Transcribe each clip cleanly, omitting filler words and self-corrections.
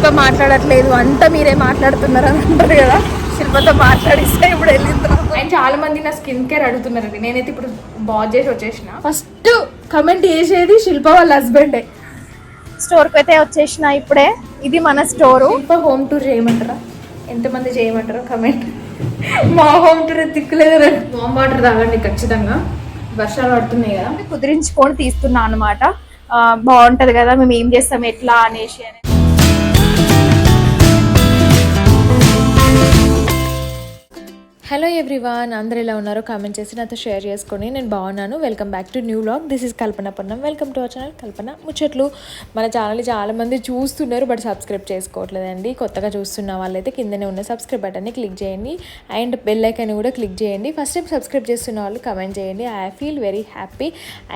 శిల్ప మాట్లాడట్లేదు, అంతా మీరే మాట్లాడుతున్నారు అని అంటారు కదా. శిల్పతో మాట్లాడిస్తే ఇప్పుడు వెళ్ళింది. అండ్ చాలా మంది నా స్కిన్ కేర్ అడుగుతున్నారండి. నేనైతే ఇప్పుడు బాగా చేసి వచ్చేసిన. ఫస్ట్ కమెంట్ చేసేది శిల్ప వాళ్ళ హస్బెండే. స్టోర్కి అయితే వచ్చేసిన ఇప్పుడే. ఇది మన స్టోరు. శిల్ప హోమ్ టూర్ చేయమంటారా? ఎంతమంది చేయమంటారో కమెంట్. మా హోమ్ టూర్ తిక్కులేదు. వామ్ వాటర్ తాగండి ఖచ్చితంగా, వర్షాలు పడుతున్నాయి కదా. కుదిరించుకొని తీస్తున్నా అనమాట. బాగుంటది కదా, మేము ఏం చేస్తాం ఎట్లా అనేసి. హలో ఎవ్రీవన్, అందరు ఎలా ఉన్నారో కామెంట్ చేసి నాతో షేర్ చేసుకొని. నేను బాగున్నాను. Welcome back to new vlog. This is Kalpana Pannam. Welcome to our channel Kalpana ముచ్చట్లు. మన ఛానల్ని చాలామంది చూస్తున్నారు బట్ సబ్స్క్రైబ్ చేసుకోవట్లేదండి. కొత్తగా చూస్తున్న వాళ్ళైతే కిందనే ఉన్న సబ్స్క్రైబ్ బటన్ని క్లిక్ చేయండి అండ్ బెల్ ఐకాన్ కూడా క్లిక్ చేయండి. ఫస్ట్ టైం సబ్స్క్రైబ్ చేస్తున్న వాళ్ళు కమెంట్ చేయండి. I feel very happy.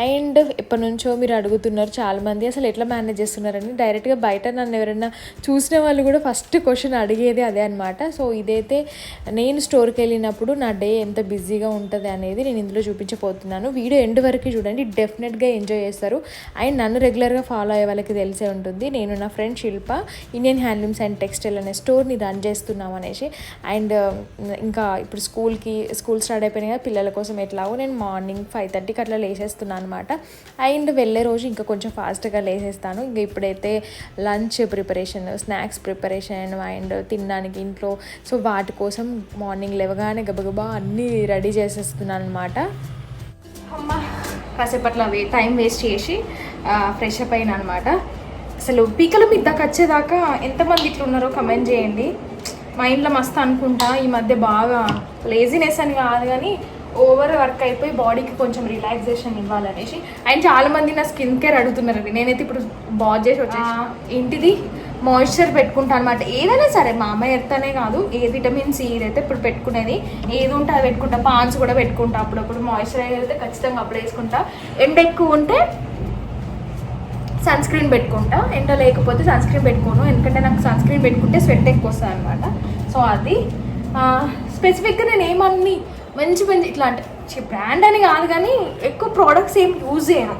And ఎప్పటి నుంచో మీరు అడుగుతున్నారు చాలామంది, అసలు ఎట్లా మేనేజ్ చేస్తున్నారని. డైరెక్ట్గా బయట నన్ను ఎవరైనా చూసిన వాళ్ళు కూడా ఫస్ట్ క్వశ్చన్ అడిగేది అదే అనమాట. సో ఇదైతే నేను స్టోర్కి వెళ్ళినప్పుడు నా డే ఎంత బిజీగా ఉంటుంది అనేది నేను ఇందులో చూపించబోతున్నాను. వీడియో ఎండ్ వరకు చూడండి, డెఫినెట్గా ఎంజాయ్ చేస్తారు. అండ్ నన్ను రెగ్యులర్గా ఫాలో అయ్యే వాళ్ళకి తెలిసే ఉంటుంది, నేను నా friend Shilpa Indian handlooms and textile అనే స్టోర్ని రన్ చేస్తున్నాం అనేసి. అండ్ ఇంకా ఇప్పుడు స్కూల్ స్టార్ట్ అయిపోయినాయి కదా, పిల్లల కోసం ఎట్లాగో నేను మార్నింగ్ 5:30కి అట్లా లేసేస్తున్నాను అనమాట. అండ్ వెళ్ళే రోజు ఇంకా కొంచెం ఫాస్ట్గా లేసేస్తాను. ఇంకా ఇప్పుడైతే lunch preparation, snacks preparation and తినడానికి ఇంట్లో, సో వాటి కోసం మార్నింగ్ లేవగానే గబగబా అన్నీ రెడీ చేసేస్తున్నాను అనమాట. అమ్మ కాసేపట్ల టైం వేస్ట్ చేసి ఫ్రెష్ అప్ అయినా అనమాట. అసలు పీకల మీద వచ్చేదాకా ఎంతమంది ఇట్లా ఉన్నారో కమెంట్ చేయండి. మైండ్లో మస్తు అనుకుంటా ఈ మధ్య బాగా లేజినెస్ అని కాదు కానీ ఓవర్ వర్క్ అయిపోయి బాడీకి కొంచెం రిలాక్సేషన్ ఇవ్వాలనేసి. అండ్ చాలామంది నా స్కిన్ కేర్ అడుగుతున్నారండి. నేనైతే ఇప్పుడు బాగా చేసి వచ్చేసి ఇంటిది మాయిశ్చర్ పెట్టుకుంటాను అనమాట. ఏదైనా సరే మా అమ్మాయి ఎర్తనే కాదు, ఏ విటమిన్ సి ఇదైతే ఇప్పుడు పెట్టుకునేది ఏది ఉంటే అది పెట్టుకుంటా. పాన్స్ కూడా పెట్టుకుంటా అప్పుడప్పుడు. మాయిశ్చరైజర్ అయితే ఖచ్చితంగా అప్పుడు వేసుకుంటా. ఎండ ఎక్కువ ఉంటే సన్ స్క్రీన్ పెట్టుకుంటా, ఎండ లేకపోతే సన్ స్క్రీన్ పెట్టుకోను. ఎందుకంటే నాకు సన్ స్క్రీన్ పెట్టుకుంటే స్వెట్ ఎక్కువ వస్తుంది అనమాట. సో అది స్పెసిఫిక్గా నేను ఏమన్నీ మంచి ఇట్లా అంటే బ్రాండ్ అని కాదు కానీ ఎక్కువ ప్రోడక్ట్స్ ఏం యూజ్ చేయను.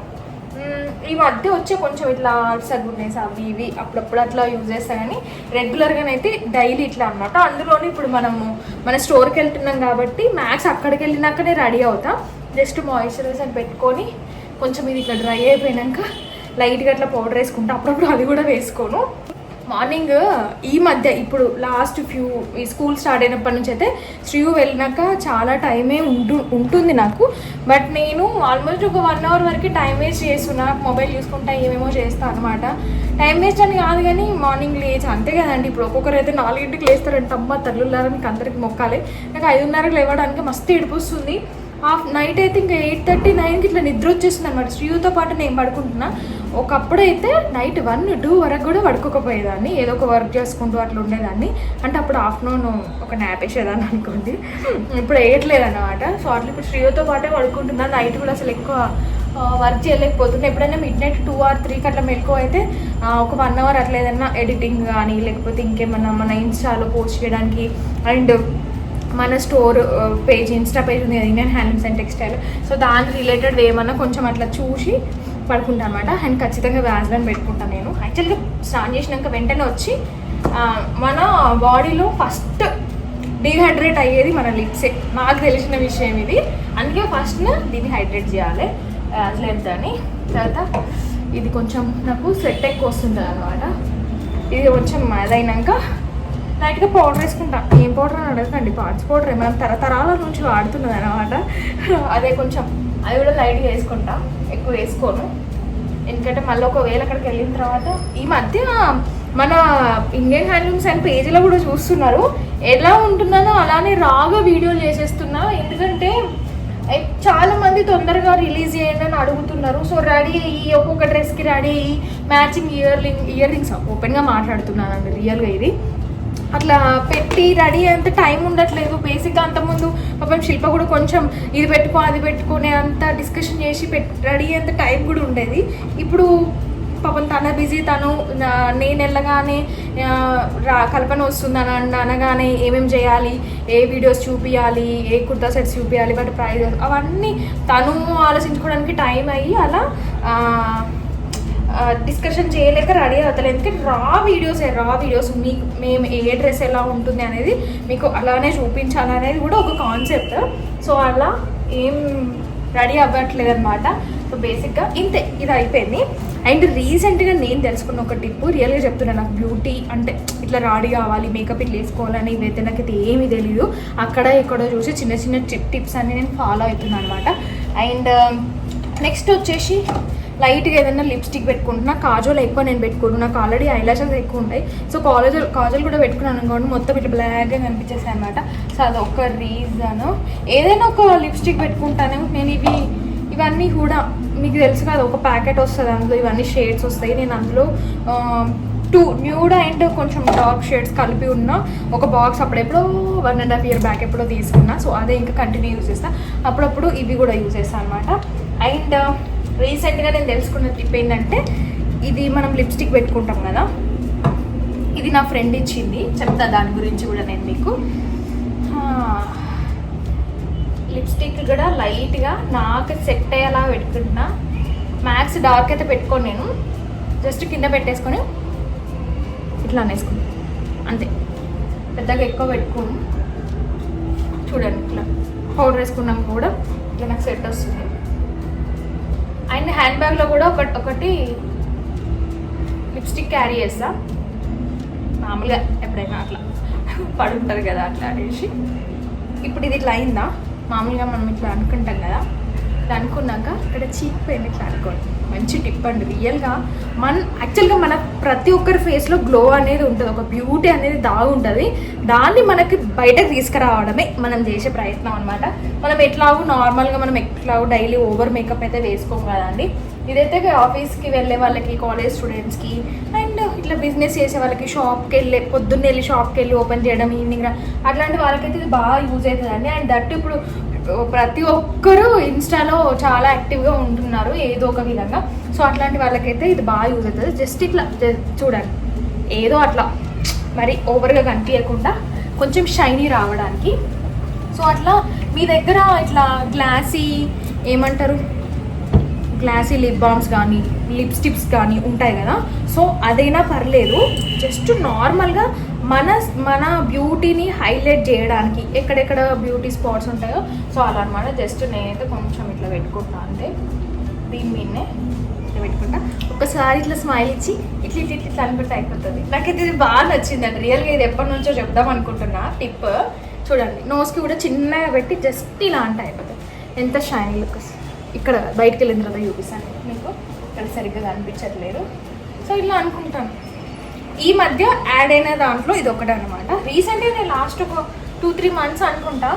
ఈ మధ్య వచ్చే కొంచెం ఇట్లా సగ్గునేసి అవి ఇవి అప్పుడప్పుడు అట్లా యూజ్ చేస్తాను కానీ రెగ్యులర్గానైతే డైలీ ఇట్లా అనమాట. అందులోనే ఇప్పుడు మన స్టోర్కి వెళ్తున్నాం కాబట్టి మ్యాక్స్ అక్కడికి వెళ్ళినాకనే రెడీ అవుతాం. జస్ట్ మాయిశ్చరైజర్ పెట్టుకొని కొంచెం ఇది ఇట్లా డ్రై అయిపోయాక లైట్గా అట్లా పౌడర్ వేసుకుంటా. అప్పుడప్పుడు అది కూడా వేసుకోను. మార్నింగ్ ఈ మధ్య ఇప్పుడు లాస్ట్ ఈ స్కూల్ స్టార్ట్ అయినప్పటి నుంచి అయితే శ్రీయు వెళ్ళినాక చాలా టైమే ఉంటుంది నాకు. బట్ నేను ఆల్మోస్ట్ ఒక 1 hour వరకు టైం వేస్ట్ చేస్తున్నా. మొబైల్ చూసుకుంటా ఏమేమో చేస్తాను అనమాట. టైం వేస్ట్ అని కాదు కానీ మార్నింగ్ లేచి అంతే కదండి. ఇప్పుడు ఒక్కొక్కరు అయితే 4ంటికి లేస్తారంటే అమ్మ తల్లులారా మీకు అందరికి మొక్కాలి. నాకు 5:30కి లేవడానికి మస్తు ఏడుపు వస్తుంది. నైట్ అయితే ఇంకా 8:30, 9కి ఇట్లా నిద్ర వచ్చేస్తుంది అనమాట. శ్రీయుతో పాటు నేను పడుకుంటున్నా. ఒకప్పుడైతే నైట్ 1, 2 వరకు కూడా పడుకోకపోయేదాన్ని, ఏదో ఒక వర్క్ చేసుకుంటూ అట్లా ఉండేదాన్ని. అంటే అప్పుడు ఆఫ్టర్నూన్ ఒక న్యాప్ వేసేదాన్ని అనుకోండి. ఇప్పుడు వేయట్లేదు అనమాట. సో అట్లా ఇప్పుడు శ్రీయుతో పాటే పడుకుంటున్నా. నైట్ కూడా అసలు ఎక్కువ వర్క్ చేయలేకపోతున్నా. ఎప్పుడైనా మిడ్నైట్ 2 or 3కి అట్లా మెలకు అయితే ఒక 1 hour అట్లా ఏదైనా ఎడిటింగ్ కానీ లేకపోతే ఇంకేమన్నా మన ఇన్స్టాలో పోస్ట్ చేయడానికి అండ్ మన స్టోర్ పేజ్, ఇన్స్టా పేజ్ ఉంది కదా Indian handlooms and textile, so దానికి రిలేటెడ్ ఏమన్నా కొంచెం అట్లా చూసి పడుకుంటాను అనమాట. అండ్ ఖచ్చితంగా వ్యాజ్లైన్ పెట్టుకుంటాను నేను. యాక్చువల్గా స్నానం చేసినాక వెంటనే వచ్చి మన బాడీలో ఫస్ట్ డీహైడ్రేట్ అయ్యేది మన లిప్సే. నాకు తెలిసిన విషయం ఇది. అందుకే ఫస్ట్ దీన్ని హైడ్రేట్ చేయాలి వ్యాజ్లైన్ అని. తర్వాత ఇది కొంచెం నాకు స్వెట్ ఎక్కువ వస్తుంటుంది అనమాట. ఇది కొంచెం అదైనాక లైట్గా పౌడర్ వేసుకుంటా. ఏం పౌడర్ అని అడగండి, పార్ట్స్ పౌడర్ మనం తరతరాల నుంచి వాడుతున్నది అనమాట. అదే కొంచెం అది కూడా లైట్గా వేసుకుంటా, ఎక్కువ వేసుకోను. ఎందుకంటే మళ్ళీ ఒకవేళ అక్కడికి వెళ్ళిన తర్వాత ఈ మధ్య మన ఇండియన్ హ్యాండ్లూమ్స్ అండ్ పేజీలో కూడా చూస్తున్నారు ఎలా ఉంటున్నానో అలానే రాగా వీడియోలు చేసేస్తున్నా. ఎందుకంటే చాలా మంది తొందరగా రిలీజ్ చేయండి అని అడుగుతున్నారు. సో రెడీ అయ్యి ఒక్కొక్క డ్రెస్కి రెడీ అయ్యి మ్యాచింగ్ ఇయర్ రింగ్స్ ఓపెన్గా మాట్లాడుతున్నానండి రియల్గా. ఇది అట్లా పెట్టి రెడీ అంత టైం ఉండట్లేదు. బేసిక్గా అంతకుముందు పాపం శిల్ప కూడా కొంచెం ఇది పెట్టుకో అది పెట్టుకునే అంత డిస్కషన్ చేసి రెడీ అంత టైం కూడా ఉండేది. ఇప్పుడు పాపం తన బిజీ, తను నేను వెళ్ళగానే కల్పన వస్తుందని అనగానే ఏమేమి చేయాలి, ఏ వీడియోస్ చూపించాలి, ఏ కుర్తా సెట్స్ చూపించాలి, వాటి ప్రైజెస్ అవన్నీ తను ఆలోచించుకోవడానికి టైం అయ్యి అలా డిస్కషన్ చేయలేక రెడీ అవుతలేదు. ఎందుకంటే రా వీడియోస్ మేము ఏ డ్రెస్ ఎలా ఉంటుంది అనేది మీకు అలానే చూపించాలనేది కూడా ఒక కాన్సెప్ట్. సో అలా ఏం రెడీ అవ్వట్లేదు అనమాట. సో బేసిక్గా ఇంతే, ఇది అయిపోయింది. అండ్ రీసెంట్గా నేను తెలుసుకున్న ఒక టిప్, రియల్గా చెప్తున్నాను. నాకు బ్యూటీ అంటే ఇట్లా రెడీ కావాలి, మేకప్ ఇట్లా వేసుకోవాలని ఇవైతే నాకైతే ఏమీ తెలియదు. అక్కడ ఇక్కడ చూసి చిన్న చిన్న టిప్స్ అన్ని నేను ఫాలో అవుతున్నాను అనమాట. అండ్ నెక్స్ట్ వచ్చేసి లైట్గా ఏదైనా లిప్స్టిక్ పెట్టుకుంటున్నా. కాజల్ ఎక్కువ నేను పెట్టుకుంటున్నా, నాకు ఆల్రెడీ ఐలాషెస్ ఎక్కువ ఉంటాయి. సో కాజల్ కూడా పెట్టుకున్నాను అనుకోండి, మొత్తం ఇట్లా బ్లాక్గా కనిపించేసాయి అనమాట. సో అదొక రీజన్. ఏదైనా ఒక లిప్స్టిక్ పెట్టుకుంటాను నేను. ఇవన్నీ కూడా మీకు తెలుసు కదా, ఒక ప్యాకెట్ వస్తుంది, అందులో ఇవన్నీ షేడ్స్ వస్తాయి. నేను అందులో 2 న్యూడ్ అండ్ కొంచెం డార్క్ షేడ్స్ కలిపి ఉన్న ఒక బాక్స్ అప్పుడెప్పుడో 1.5 year బ్యాక్ ఎప్పుడో తీసుకున్నా. సో అదే ఇంకా కంటిన్యూ యూజ్ చేస్తాను. అప్పుడప్పుడు ఇవి కూడా యూజ్ చేస్తాను అనమాట. అండ్ రీసెంట్గా నేను తెలుసుకున్న టిప్ ఏంటంటే, ఇది మనం లిప్స్టిక్ పెట్టుకుంటాం కదా, ఇది నా ఫ్రెండ్ ఇచ్చింది, చెప్తా దాని గురించి కూడా నేను మీకు. లిప్స్టిక్ కూడా లైట్గా నాకు సెట్ అయ్యేలా పెట్టుకుంటున్నా. మ్యాక్స్ డార్క్ అయితే పెట్టుకోను నేను, జస్ట్ కింద పెట్టేసుకొని ఇట్లా అనేసుకున్నాను అంతే, పెద్దగా ఎక్కువ పెట్టుకోను. చూడండి ఇట్లా పౌడర్ వేసుకున్నాక కూడా ఇట్లా నాకు సెట్ వస్తుంది. అండ్ హ్యాండ్ బ్యాగ్లో కూడా ఒకటి లిప్స్టిక్ క్యారీ చేస్తా మామూలుగా, ఎప్పుడైనా అట్లా పడుంటుంది కదా అట్లా అనేసి. ఇప్పుడు ఇది ఇట్లా అయిందా, మామూలుగా మనం ఇట్లా అనుకుంటాం కదా, ఇట్లా అనుకున్నాక ఇక్కడ చీక్ పెయిన్ ఇట్లా అనుకోండి. మంచి టిప్ అండి. రియల్గా యాక్చువల్గా మన ప్రతి ఒక్కరి ఫేస్లో గ్లో అనేది ఉంటుంది, ఒక బ్యూటీ అనేది దాగుంటుంది. దాన్ని మనకి బయటకు తీసుకురావడమే మనం చేసే ప్రయత్నం అనమాట. మనం ఎట్లాగో నార్మల్గా మనం ఎట్లాగో డైలీ ఓవర్ మేకప్ అయితే వేసుకోం కదండి. ఇదైతే ఆఫీస్కి వెళ్ళే వాళ్ళకి, కాలేజ్ స్టూడెంట్స్కి, అండ్ ఇట్లా బిజినెస్ చేసే వాళ్ళకి, పొద్దున్నే వెళ్ళి షాప్కి వెళ్ళి ఓపెన్ చేయడం, ఈవినింగ్ అట్లాంటి వాళ్ళకైతే ఇది బాగా యూజ్ అవుతుందండి. అండ్ దట్ ఇప్పుడు ప్రతి ఒక్కరూ ఇన్స్టాలో చాలా యాక్టివ్గా ఉంటున్నారు ఏదో ఒక విధంగా. సో అట్లాంటి వాళ్ళకైతే ఇది బాగా యూజ్ అవుతుంది. జస్ట్ ఇట్లా చూడండి, ఏదో అట్లా మరి ఓవర్గా కనిపించకుండా కొంచెం షైనీ రావడానికి. సో అట్లా మీ దగ్గర ఇట్లా గ్లాసీ లిప్ బామ్స్ కానీ లిప్స్టిక్స్ కానీ ఉంటాయి కదా, సో అదైనా పర్లేదు. జస్ట్ నార్మల్గా మన బ్యూటీని హైలైట్ చేయడానికి ఎక్కడెక్కడ బ్యూటీ స్పాట్స్ ఉంటాయో సో అలా అనమాట. జస్ట్ నేనైతే కొంచెం ఇట్లా పెట్టుకుంటా అంతే, దీని మీదనే ఇట్లా పెట్టుకుంటా. ఒకసారి ఇట్లా స్మైల్ ఇచ్చి ఇట్లా ఇట్లా ఇట్లా అనుకుంటే అయిపోతుంది. నాకైతే ఇది బాగా నచ్చిందండి రియల్గా. ఇది ఎప్పటి నుంచో చెప్దాం అనుకుంటున్నా టిప్. చూడండి, నోస్కి కూడా చిన్నగా పెట్టి జస్ట్ ఇలా అంటే అయిపోతుంది. ఎంత షైనీ లుక్. ఇక్కడ బయటకు వెళ్ళిన తర్వాత చూపిస్తాను మీకు, ఇక్కడ సరిగ్గా కనిపించట్లేదు. సో ఇలా అనుకుంటాను. ఈ మధ్య యాడ్ అయిన దాంట్లో ఇది ఒకటి అనమాట. రీసెంట్గా నేను లాస్ట్ ఒక 2-3 months అనుకుంటా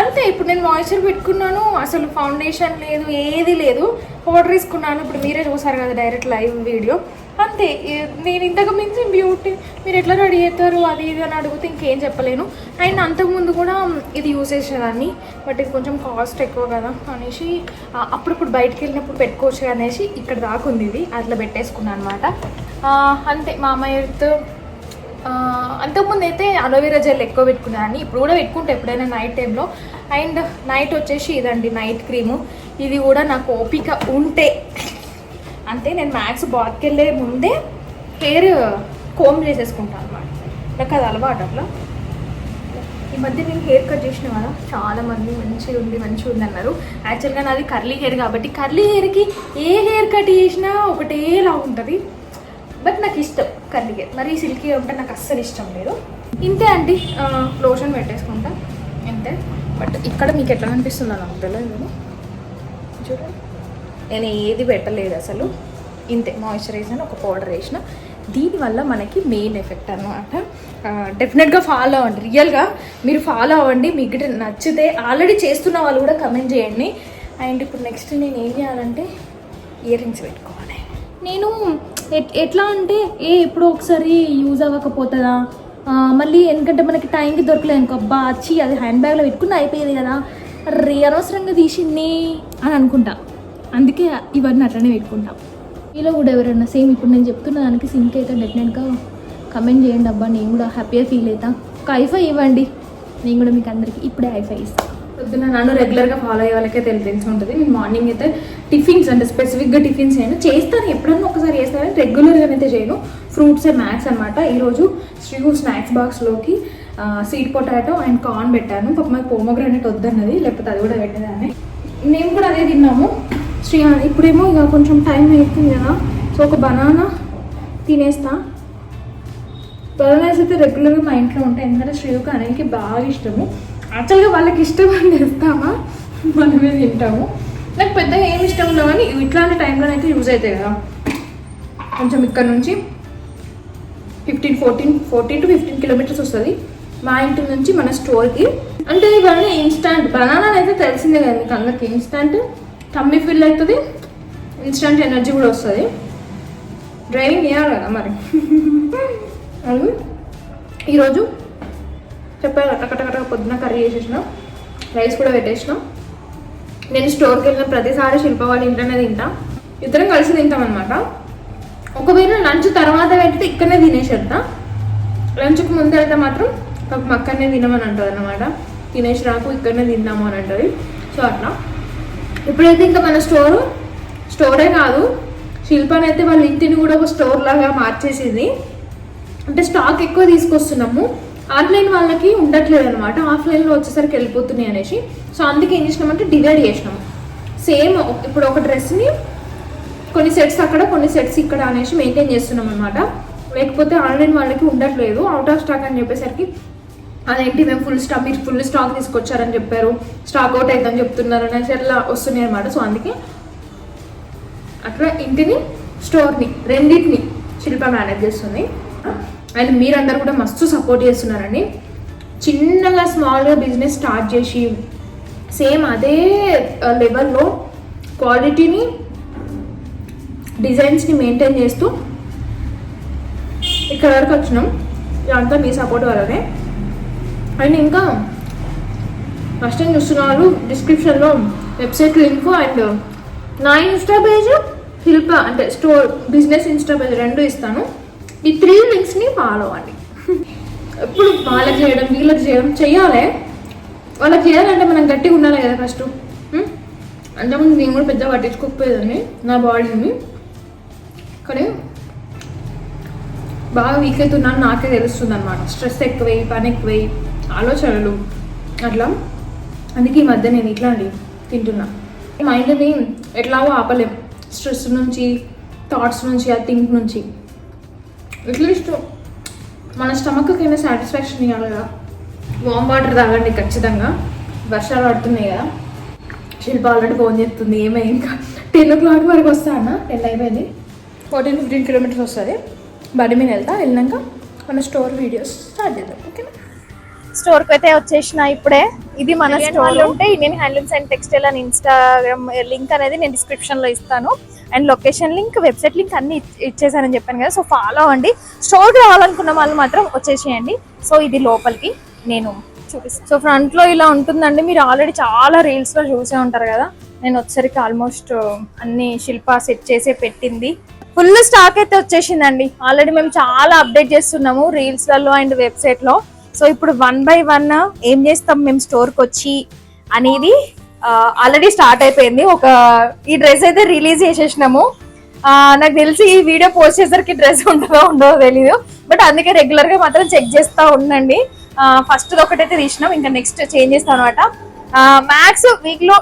అంతే. ఇప్పుడు నేను మాయిశ్చర్ పెట్టుకున్నాను, అసలు ఫౌండేషన్ లేదు, ఏది లేదు, పౌడర్ వేసుకున్నాను. ఇప్పుడు మీరే చూసారు కదా డైరెక్ట్ లైవ్ వీడియో, అంతే. నేను ఇంతకు మించి బ్యూటీ మీరు ఎట్లా రెడీ అవుతారు అది ఇది అని అడిగితే ఇంకేం చెప్పలేను. అండ్ అంతకుముందు కూడా ఇది యూజ్ చేసేదాన్ని, బట్ ఇది కొంచెం కాస్ట్ ఎక్కువ కదా అనేసి అప్పుడప్పుడు బయటకు వెళ్ళినప్పుడు పెట్టుకోవచ్చు అనేసి ఇక్కడ దాకా ఉంది ఇది, అట్లా పెట్టేసుకున్నాను అనమాట. అంతే. మామయ్యతో అంతకుముందు అయితే అలోవెరా జెల్ ఎక్కువ పెట్టుకునేదాన్ని, ఇప్పుడు కూడా పెట్టుకుంటే ఎప్పుడైనా నైట్ టైంలో. అండ్ నైట్ వచ్చేసి ఇదండి నైట్ క్రీము. ఇది కూడా నాకు ఓపిక ఉంటే అంతే. నేను మ్యాక్స్ బాత్కి వెళ్ళే ముందే హెయిర్ కోమ్ చేసేసుకుంటాను అనమాట, నాకు అది అలవాటు. అట్లా ఈ మధ్య నేను హెయిర్ కట్ చేసిన కదా, చాలామంది మంచిగా ఉంది అన్నారు. యాక్చువల్గా నాది కర్లీ హెయిర్ కాబట్టి కర్లీ హెయిర్కి ఏ హెయిర్ కట్ చేసినా ఒకటేలా ఉంటుంది. బట్ నాకు ఇష్టం కర్లీ హెయిర్, మరి సిల్కీ ఉంటే నాకు అస్సలు ఇష్టం లేదు. ఇంతే అండి, లోషన్ పెట్టేసుకుంటా ఇంతే. బట్ ఇక్కడ మీకు ఎట్లా అనిపిస్తుందో నాకు తెలియదు. చూడండి, నేను ఏది పెట్టలేదు అసలు, ఇంతే. మాయిశ్చరైజర్ ఒక పౌడర్ వేసిన, దీనివల్ల మనకి మెయిన్ ఎఫెక్ట్ అనమాట. డెఫినెట్గా ఫాలో అవ్వండి, రియల్గా మీరు ఫాలో అవ్వండి. మీకు నచ్చితే ఆల్రెడీ చేస్తున్న వాళ్ళు కూడా కమెంట్ చేయండి. అండ్ ఇప్పుడు నెక్స్ట్ నేను ఏం చేయాలంటే ఇయర్ రింగ్స్ పెట్టుకోవాలి. నేను ఎట్లా అంటే ఎప్పుడో ఒకసారి యూజ్ అవ్వకపోతుందా, మళ్ళీ ఎందుకంటే మనకి టైంకి దొరకలేదు అనుకో, అబ్బా వచ్చి అది హ్యాండ్ బ్యాగ్లో పెట్టుకుని అయిపోయేది కదా, అనవసరంగా తీసింది అని అనుకుంటా. అందుకే ఇవన్నీ అట్లనే పెట్టుకుంటాం. మీలో కూడా ఎవరైనా సేమ్ ఇప్పుడు నేను చెప్తున్న దానికి సింక్ అయితే డెఫినెట్గా కమెంట్ చేయండి. అబ్బా నేను కూడా హ్యాపీగా ఫీల్ అవుతా. ఒక ఐఫై ఇవ్వండి, నేను కూడా మీకు అందరికీ ఇప్పుడే ఐఫై ఇస్తాను. పొద్దున్న నన్ను రెగ్యులర్గా ఫాలో అయ్యే వాళ్ళకే తెలిసి ఉంటుంది. నేను మార్నింగ్ అయితే టిఫిన్స్ అంటే స్పెసిఫిక్గా టిఫిన్స్ చేయను, చేస్తాను ఎప్పుడన్నా ఒకసారి చేస్తాను, రెగ్యులర్గా అయితే చేయను. ఫ్రూట్స్ అండ్ మ్యాక్స్ అనమాట. ఈరోజు శ్రీహు స్నాక్స్ బాక్స్లోకి స్వీట్ పొటాటో అండ్ కార్న్ పెట్టాను. పాప మాకు పోమోగ్రానైట్ వద్దన్నది, లేకపోతే అది కూడా పెట్టేదాన్ని. మేము కూడా అదే తిన్నాము. ఇప్పుడేమో ఇక కొంచెం టైం అవుతుంది కదా, సో ఒక బనానా తినేస్తా. బనానాస్ అయితే రెగ్యులర్గా మా ఇంట్లో ఉంటాయి, ఎందుకంటే శ్రీయుకి అనిల్కి బాగా ఇష్టము. యాక్చువల్గా వాళ్ళకి ఇష్టం అని చేస్తామా, మనమే తింటాము. నాకు పెద్దగా ఏమి ఇష్టం ఉండవు, కానీ ఇట్లాంటి టైంలో అయితే యూజ్ అవుతాయి కదా. కొంచెం ఇక్కడ నుంచి 14 to 15 కిలోమీటర్స్ వస్తుంది మా ఇంటి నుంచి మన స్టోర్కి. అంటే ఇవన్నీ ఇన్స్టాంట్. బనానా అయితే తెలిసిందే కదా మీకు అందరికి, ఇన్స్టాంట్ టమ్మీ ఫిల్ అవుతుంది, ఇన్స్టాంట్ ఎనర్జీ కూడా వస్తుంది. డ్రైవింగ్ చేయాలి కదా మరి. అది ఈరోజు చెప్పాను కట్టకట్ట పొద్దున కర్రీ చేసేసినాం, రైస్ కూడా పెట్టేసినాం. నేను స్టోర్కి వెళ్ళిన ప్రతిసారి శిల్ప వాళ్ళ ఇంట్లోనే తింటా, ఇద్దరం కలిసి తింటాం అనమాట. ఒకవేళ లంచ్ తర్వాత పెడితే ఇక్కడనే తినేసేద్దా, లంచ్కి ముందు వెళ్తే మాత్రం అక్కడనే తినమని అంటుంది అనమాట. తినేసి రాకు ఇక్కడనే తిన్నాము అని అంటుంది. సో అట్లా ఇప్పుడైతే ఇంకా మన స్టోరే కాదు, శిల్పనైతే వాళ్ళ ఇంటిని కూడా ఒక స్టోర్ లాగా మార్చేసింది. అంటే స్టాక్ ఎక్కువ తీసుకొస్తున్నాము, ఆన్లైన్ వాళ్ళకి ఉండట్లేదు అనమాట, ఆఫ్లైన్లో వచ్చేసరికి వెళ్ళిపోతున్నాయి అనేసి. సో అందుకే ఏం చేసినామంటే డివైడ్ చేసినాము. సేమ్ ఇప్పుడు ఒక డ్రెస్ని కొన్ని సెట్స్ అక్కడ కొన్ని సెట్స్ ఇక్కడ అనేసి మెయింటైన్ చేస్తున్నాం అనమాట. లేకపోతే ఆన్లైన్ వాళ్ళకి ఉండట్లేదు, అవుట్ ఆఫ్ స్టాక్ అని చెప్పేసరికి అదేంటి మేము మీరు ఫుల్ స్టాక్ తీసుకొచ్చారని చెప్పారు, స్టాక్ అవుట్ అవుతుందని చెప్తున్నారు అనేసి అట్లా వస్తున్నాయి అనమాట. సో అందుకే అట్లా ఇంటిని స్టోర్ని రెండింటిని శిల్ప మేనేజ్ చేస్తుంది. అండ్ మీరందరూ కూడా మస్తు సపోర్ట్ చేస్తున్నారండి. చిన్నగా స్మాల్గా బిజినెస్ స్టార్ట్ చేసి సేమ్ అదే లెవెల్లో క్వాలిటీని డిజైన్స్ని మెయింటైన్ చేస్తూ ఇక్కడ వరకు వచ్చినాం. ఇదంతా మీ సపోర్ట్ వల్లనే. అండ్ ఇంకా ఫస్ట్ టైం చూస్తున్నారు, డిస్క్రిప్షన్లో వెబ్సైట్ లింక్ అండ్ నా ఇన్స్టా పేజ్ శిల్ప అంటే స్టోర్ బిజినెస్ ఇన్స్టా పేజ్ 2 ఇస్తాను. ఈ 3 లింక్స్ని ఫాలో అవ్వండి. ఎప్పుడు వాళ్ళకి చేయడం వీళ్ళకి చేయడం చెయ్యాలి. వాళ్ళకి చేయాలంటే మనం గట్టిగా ఉండాలి కదా ఫస్ట్. అంతకుముందు నేను కూడా పెద్ద పట్టించుకోకపోయేదాన్ని నా బాడీని, కానీ బాగా వీక్ అవుతున్నాను నాకే తెలుస్తుంది అనమాట. స్ట్రెస్ ఎక్కువై, పని ఎక్కువై, ఆలోచనలు అట్లా. అందుకే ఈ మధ్య నేను ఇట్లాంటి తింటున్నా. మైండ్ని ఎట్లాగో ఆపలేం, స్ట్రెస్ నుంచి, థాట్స్ నుంచి, ఆ థింక్ నుంచి. అట్లీస్ట్ మన స్టమక్కైనా సాటిస్ఫాక్షన్ ఇవ్వాలి కదా. వామ్ వాటర్ తాగండి ఖచ్చితంగా, వర్షాలు పడుతున్నాయి కదా. శిల్ప ఆల్రెడీ ఫోన్ చేస్తుంది, ఏమైంది ఇంకా 10 o'clock వరకు వస్తా అన్న. 10 అయిపోయింది, 14-15 కిలోమీటర్స్ వస్తుంది. బండి మీద వెళ్ళినాక మన స్టోర్ వీడియోస్ స్టార్ట్ చేద్దాం, ఓకేనా? స్టోర్కి అయితే వచ్చేసిన ఇప్పుడే. ఇది మన స్టోర్. ఉంటే ఇండియన్ హ్యాండ్లూమ్స్ అండ్ టెక్స్టైల్ అని ఇన్స్టాగ్రామ్ లింక్ అనేది నేను డిస్క్రిప్షన్లో ఇస్తాను. And location link, website link అన్ని ఇచ్చేసానని చెప్పాను కదా. సో ఫాలో అవ్వండి. స్టోర్కి రావాలనుకున్న వాళ్ళు మాత్రం వచ్చేసేయండి. సో ఇది లోపలికి నేను చూపిస్తాను. సో ఫ్రంట్లో ఇలా ఉంటుందండి. మీరు ఆల్రెడీ చాలా రీల్స్లో చూసే ఉంటారు కదా. నేను వచ్చేసరికి ఆల్మోస్ట్ అన్ని శిల్ప సెట్ చేసే పెట్టింది. ఫుల్ స్టాక్ అయితే వచ్చేసిందండి. ఆల్రెడీ మేము చాలా అప్డేట్ చేస్తున్నాము రీల్స్లలో అండ్ వెబ్సైట్లో. సో ఇప్పుడు 1 by 1 ఏం చేస్తాం మేము స్టోర్కి వచ్చి అనేది ఆల్రెడీ స్టార్ట్ అయిపోయింది. ఈ డ్రెస్ అయితే రిలీజ్ చేసేసినాము. నాకు తెలిసి ఈ వీడియో పోస్ట్ చేసరికి డ్రెస్ ఉంటుందో ఉండదో తెలీదు, బట్ అందుకే రెగ్యులర్గా మాత్రం చెక్ చేస్తూ ఉండండి. ఫస్ట్ ఒకటైతే తీసినాం, ఇంకా నెక్స్ట్ చేంజ్ చేస్తాం అనమాట. మ్యాక్స్ వీక్లో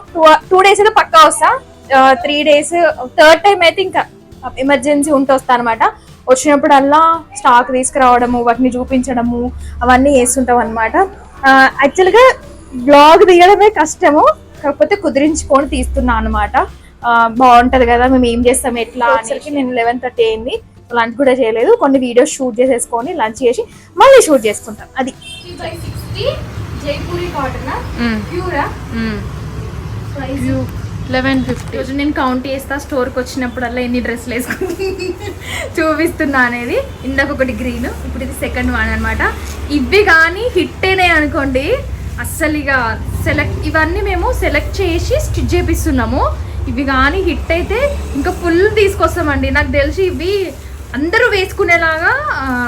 2 days అయితే పక్కా వస్తా. 3 days, థర్డ్ టైం అయితే ఇంకా ఎమర్జెన్సీ ఉంటే వస్తా అనమాట. వచ్చినప్పుడల్లా స్టాక్ తీసుకురావడము, వాటిని చూపించడము అవన్నీ చేస్తుంటాం అనమాట. యాక్చువల్గా బ్లాగ్ తీయడమే కష్టము, కాకపోతే కుదిరించుకొని తీస్తున్నా అనమాట. బాగుంటది కదా, మేము ఏం చేస్తాం ఎట్లా అనేసి. నేను 11:30 అయింది, లంచ్ కూడా చేయలేదు. కొన్ని వీడియోస్ షూట్ చేసేసుకొని లంచ్ చేసి మళ్ళీ షూట్ చేసుకుంటాం. అది 3/60 జైపూరి కాటన్ ప్యూరా 1150. రోజు నేను కౌంట్ చేస్తా స్టోర్కి వచ్చినప్పుడల్లా ఎన్ని డ్రెస్సులు వేసుకుంది చూపిస్తున్నా అనేది. ఇందాక ఒకటి గ్రీన్, ఇప్పుడు ఇది సెకండ్ వన్ అనమాట. ఇవి కానీ హిట్ అయినాయి అనుకోండి, అస్సలు ఇక ఇవన్నీ మేము సెలెక్ట్ చేసి స్టిచ్ చేపిస్తున్నాము. ఇవి కానీ హిట్ అయితే ఇంకా ఫుల్ తీసుకొస్తామండి. నాకు తెలిసి ఇవి అందరూ వేసుకునేలాగా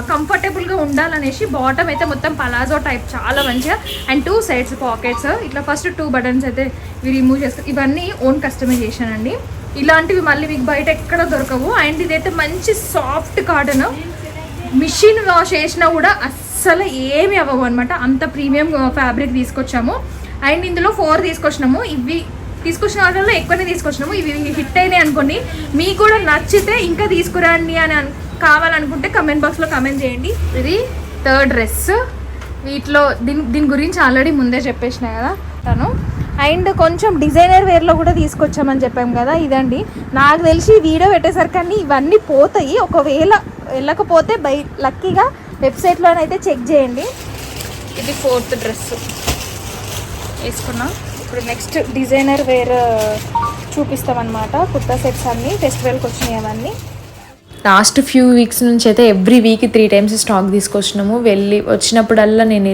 కంఫర్టబుల్గా ఉండాలనేసి బాటమ్ అయితే మొత్తం పలాజో టైప్ చాలా మంచిగా, అండ్ 2 sides పాకెట్స్. ఇట్లా ఫస్ట్ 2 buttons అయితే ఇవి రిమూవ్ చేస్తాం. ఇవన్నీ ఓన్ కస్టమైజేషన్ అండి. ఇలాంటివి మళ్ళీ మీకు బయట ఎక్కడ దొరకవు. అండ్ ఇదైతే మంచి సాఫ్ట్ కాటన్, మిషన్ వాష్ చేసినా కూడా అస్సలు ఏమి అవ్వవు అనమాట. అంత ప్రీమియం ఫ్యాబ్రిక్ తీసుకొచ్చాము. అండ్ ఇందులో 4 తీసుకొచ్చినాము. ఇవి తీసుకొచ్చిన వాటిలో ఎక్కువనే తీసుకొచ్చినాము. ఇవి హిట్ అయినాయి అనుకోండి. మీకు కూడా నచ్చితే ఇంకా తీసుకురండి అని కావాలనుకుంటే కమెంట్ బాక్స్లో కమెంట్ చేయండి. ఇది 3rd డ్రెస్. వీటిలో దీని గురించి ఆల్రెడీ ముందే చెప్పేసిన కదా తను. అండ్ కొంచెం డిజైనర్ వేర్లో కూడా తీసుకొచ్చామని చెప్పాము కదా. ఇదండి, నాకు తెలిసి వీడియో పెట్టేసరికి ఇవన్నీ పోతాయి. ఒకవేళ వెళ్ళకపోతే లక్కీగా వెబ్సైట్లోనైతే చెక్ చేయండి. ఇది 4th డ్రెస్ వేసుకున్నాం. ఇప్పుడు నెక్స్ట్ డిజైనర్ వేర్ చూపిస్తామన్నమాట. కుర్తా సెట్స్ అన్నీ ఫెస్టివల్కి వచ్చినాయి అవన్నీ. లాస్ట్ ఫ్యూ వీక్స్ నుంచి అయితే ఎవ్రీ వీక్ 3 times స్టాక్ తీసుకొచ్చినాము. వచ్చినప్పుడల్లా నేను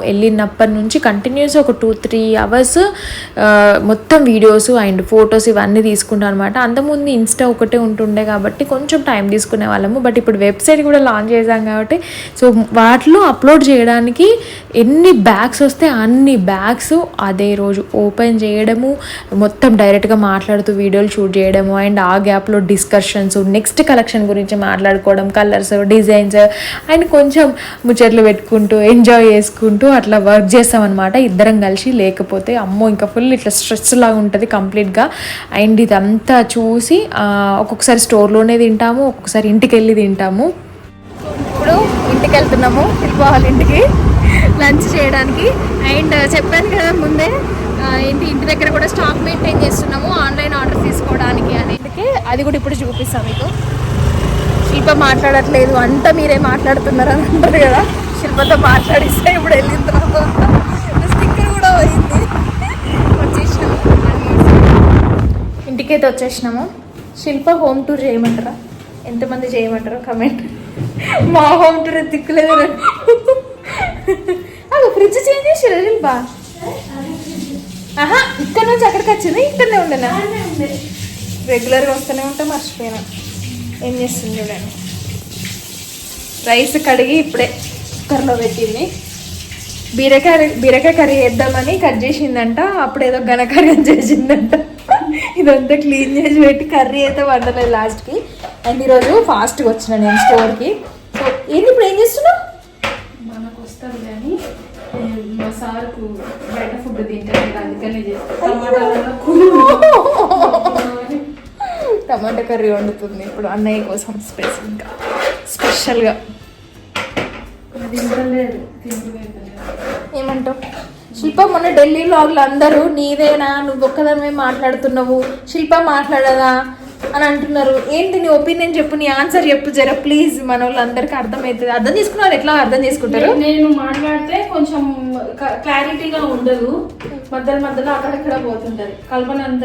వెళ్ళినప్పటి నుంచి కంటిన్యూస్ ఒక 2-3 hours మొత్తం వీడియోస్ అండ్ ఫొటోస్ ఇవన్నీ తీసుకుంటాను అనమాట. అంతకుముందు ఇన్స్టా ఒకటే ఉంటుండే కాబట్టి కొంచెం టైం తీసుకునే వాళ్ళము. బట్ ఇప్పుడు వెబ్సైట్ కూడా లాంచ్ చేసాం కాబట్టి సో వాటిలో అప్లోడ్ చేయడానికి ఎన్ని బ్యాగ్స్ వస్తే అన్ని బ్యాగ్స్ అదే రోజు ఓపెన్ చేయడము, మొత్తం డైరెక్ట్గా మాట్లాడుతూ వీడియోలు షూట్ చేయడము, అండ్ ఆ గ్యాప్లో డిస్కషన్స్, నెక్స్ట్ కలెక్షన్ గురించి మాట్లాడుకోవడం, కలర్స్, డిజైన్స్, అండ్ కొంచెం ముచ్చట్లు పెట్టుకుంటూ ఎంజాయ్ చేసుకుంటూ అట్లా వర్క్ చేస్తామన్నమాట ఇద్దరం కలిసి. లేకపోతే అమ్మో ఇంకా ఫుల్ ఇట్లా స్ట్రెస్ లాగా ఉంటుంది కంప్లీట్గా. అండ్ ఇదంతా చూసి ఒక్కొక్కసారి స్టోర్లోనే తింటాము, ఒక్కొక్కసారి ఇంటికి వెళ్ళి తింటాము. ఇప్పుడు ఇంటికి వెళ్తున్నాము, శిల్ప వాళ్ళ ఇంటికి లంచ్ చేయడానికి. అండ్ చెప్పాను కదా ముందే, ఇంటి దగ్గర కూడా స్టాక్ మెయింటైన్ చేస్తున్నాము ఆన్లైన్ ఆర్డర్ తీసుకోవడానికి అనేది. అది కూడా ఇప్పుడు చూపిస్తాం మీకు. శిల్ప మాట్లాడట్లేదు, అంతా మీరే మాట్లాడుతున్నారు అని అంటారు కదా. శిల్పతో మాట్లాడిస్తే ఇప్పుడు వెళ్ళిన తర్వాత స్టిక్కర్ కూడా పోయింది. వచ్చేసినాము, ఇంటికైతే వచ్చేసినాము. శిల్ప హోమ్ టూర్ చేయమంటారా? ఎంతమంది చేయమంటారో కమెంట్. మా హోమ్ టూర్ దిక్కులేదు. ఫ్రిడ్జ్ చేంజ్ చేసి శిల్ప. ఇక్కడ నుంచి అక్కడికి వచ్చింది, ఇక్కడనే ఉండేనా? రెగ్యులర్గా వస్తూనే ఉంటా, మర్చిపోయినా. ఏం చేస్తుంది చూడండి. రైస్ కడిగి ఇప్పుడే కుక్కర్లో పెట్టింది. బీరకాయ కర్రీ వేద్దామని కట్ చేసిందంట. అప్పుడు ఏదో ఘనకర్రీ చేసిందంట. ఇదంతా క్లీన్ చేసి పెట్టి కర్రీ అయితే వండలేదు లాస్ట్కి. అండ్ ఈరోజు ఫాస్ట్గా వచ్చిన నేను స్టోర్కి. సో ఏంటి ఇప్పుడు ఏం చేస్తున్నావు? మనకు వస్తుంది కానీ మా సార్కు బయట ఫుడ్ తింటాను, అందుకనే టమాటా కర్రీ వండుతుంది ఇప్పుడు అన్నయ్య కోసం స్పెషల్గా. ఏమంటావు శిల్ప? మొన్న ఢిల్లీ వ్లాగ్లో అందరూ నీదేనా, నువ్వు ఒక్కదానివే మాట్లాడుతున్నావు, శిల్ప మాట్లాడదా అని అంటున్నారు. ఏంటి నీ ఒపీనియన్ చెప్పు, నీ ఆన్సర్ చెప్పు జర ప్లీజ్. మన వాళ్ళందరికీ అర్థమవుతుంది. అర్థం చేసుకున్న వాళ్ళు ఎట్లా అర్థం చేసుకుంటారు? నేను మాట్లాడితే కొంచెం క్లారిటీగా ఉండదు, మధ్యలో అక్కడక్కడ పోతుంటది. కల్పన అంత